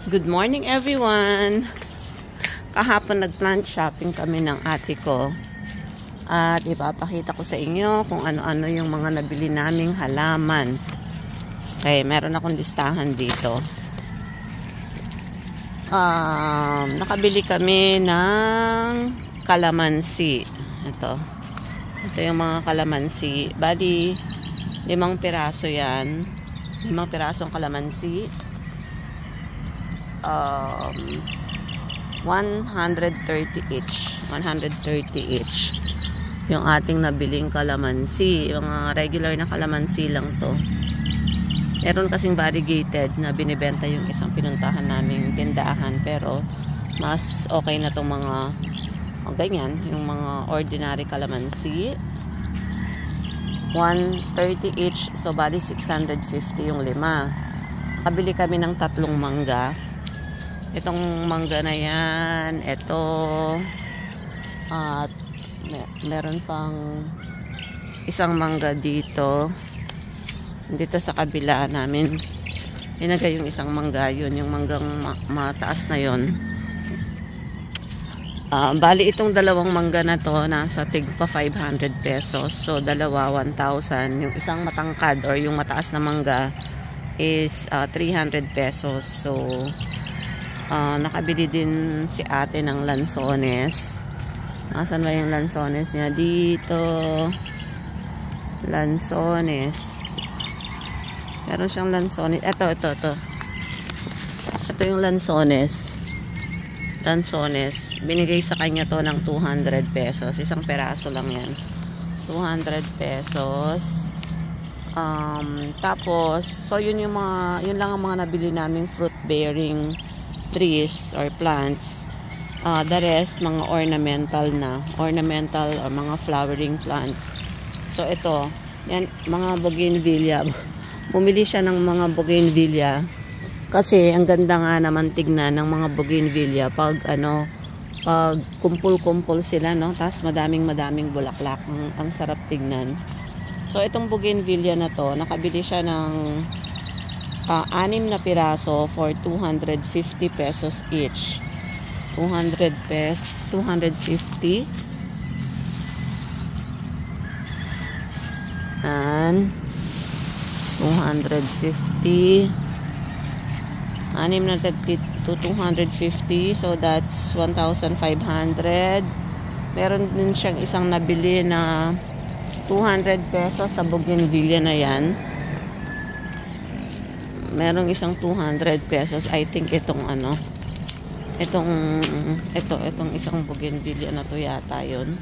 Good morning everyone! Kahapon nag-plant shopping kami ng ate ko. At ipapakita ko sa inyo kung ano-ano yung mga nabili naming halaman. Okay, meron akong listahan dito. Nakabili kami ng kalamansi. Ito yung mga kalamansi. Bali, 5 piraso yan. 5 pirasong kalamansi. 130 each. 130 each. Yung ating nabiling kalamansi. Yung regular na kalamansi lang to. Meron kasing variegated na binibenta yung isang pinuntahan naming tindahan. Pero mas okay na tong mga ganyan. Yung mga ordinary kalamansi. 130 each. So bali 650 yung 5. Nakabili kami ng 3 mangga. Itong mangga na yan, ito, at meron pang isang mangga dito sa kabila namin. Inagay yung isang mangga yun, yung manggang mataas na yun. Bali itong 2 mangga na to, nasa tig pa 500 pesos. So dalawa 1,000. Yung isang matangkad or yung mataas na mangga is 300 pesos. So nakabili din si ate ng lansones. Nasaan ba yung lansones niya? Dito. Lansones. Meron siyang lansones. Ito. Ito yung lansones. Lansones. Binigay sa kanya to ng 200 pesos. Isang peraso lang yan. 200 pesos. Tapos, so yun lang ang mga nabili naming fruit bearing trees or plants. The rest mga ornamental or mga flowering plants. So ito, yan mga bougainvillea. Bumili siya ng mga bougainvillea kasi ang ganda nga naman tignan ng mga bougainvillea pag kumpul-kumpul sila, no? Tapos madaming bulaklak. Ang sarap tignan. So itong bougainvillea na to, nakabili siya ng 6 na piraso for 250 pesos each. 200 pesos, 250. And 250. 6 na to 250. So that's 1,500. Meron din siyang isang nabili na 200 pesos sa bougainvillea na yan. Merong isang 200 pesos. I think itong isang bougainvillea na to yata yun.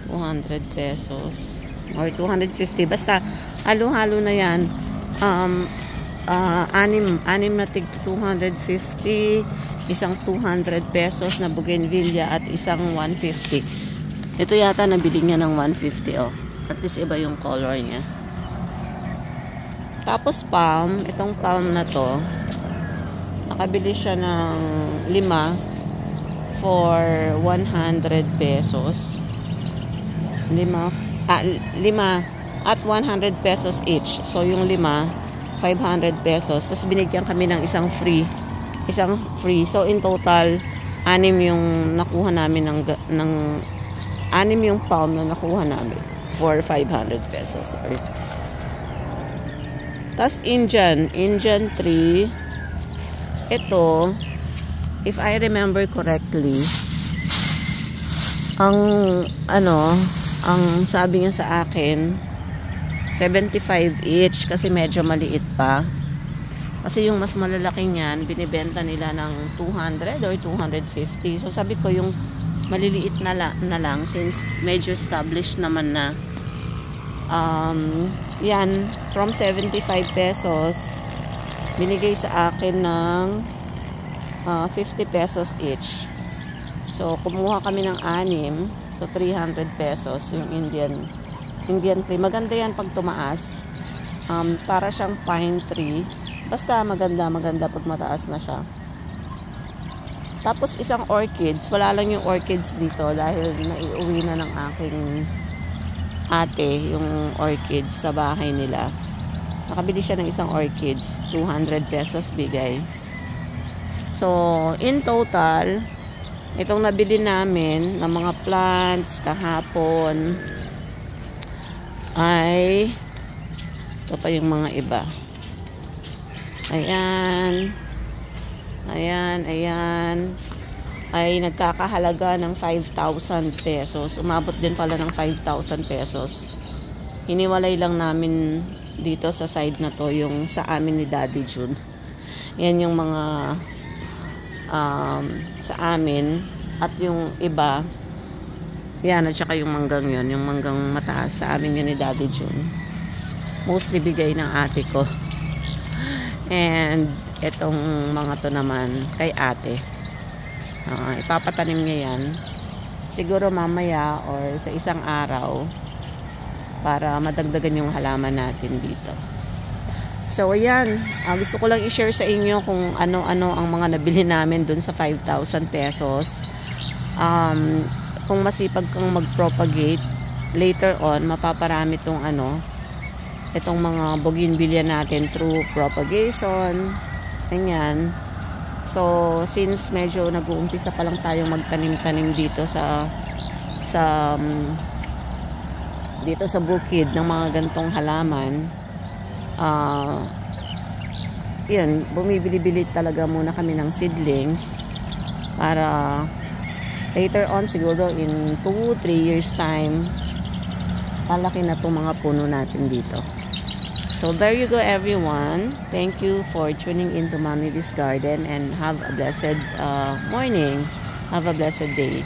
200 pesos. Or 250. Basta, halo-halo na yan. 6 na tig 250. Isang 200 pesos na bougainvillea at isang 150. Ito yata nabili niya ng 150. At least iba yung color niya. Tapos palm, itong palm na to, nakabili siya ng 5 for 100 pesos. 5 at 100 pesos each. So yung 5, 500 pesos. Tapos binigyan kami ng isang free. So in total, 6 yung nakuha namin ng 6 yung palm na nakuha namin for 500 pesos. Sorry. Tapos Indian tree. Ito, if I remember correctly, ang sabi niya sa akin, 75 each kasi medyo maliit pa. Kasi yung mas malalaki niyan, binibenta nila ng 200 or 250. So sabi ko yung maliliit na lang since medyo established naman na. Yan, from 75 pesos, binigay sa akin ng 50 pesos each. So, kumuha kami ng 6. So, 300 pesos yung Indian tree. Maganda yan pag tumaas. Para siyang pine tree. Basta maganda pag mataas na siya. Tapos, isang orchids. Wala lang yung orchids dito dahil naiuwi na ng aking ate yung orchids sa bahay nila. Nakabili siya ng isang orchids, 200 pesos bigay. So, in total, itong nabili namin ng mga plants kahapon ay ito pa yung mga iba. Ayan. Ayan, ayan. Ay nagkakahalaga ng 5,000 pesos. Umabot din pala ng 5,000 pesos. Hiniwalay lang namin dito sa side na to, yung sa amin ni Daddy June. Yan yung mga sa amin. At yung iba, yan, at saka yung manggang yun, yung manggang mataas, sa amin yun ni Daddy June. Mostly bigay ng ate ko. And itong mga to naman kay ate. Ipapatanim niya yan siguro mamaya or sa isang araw para madagdagan yung halaman natin dito. So ayan, gusto ko lang i-share sa inyo kung ano-ano ang mga nabili namin dun sa 5,000 pesos. Kung masipag kang mag-propagate, later on mapaparami tong itong mga bougainvillea natin through propagation. Ganyan. So, since medyo nag-uumpisa pa lang tayong magtanim-tanim dito sa bukid ng mga gantong halaman, yun, bumibili-bili talaga muna kami ng seedlings para later on siguro in 2-3 years time malaki na itong mga puno natin dito. So there you go everyone. Thank you for tuning in to Mommy V's Garden and have a blessed morning. Have a blessed day.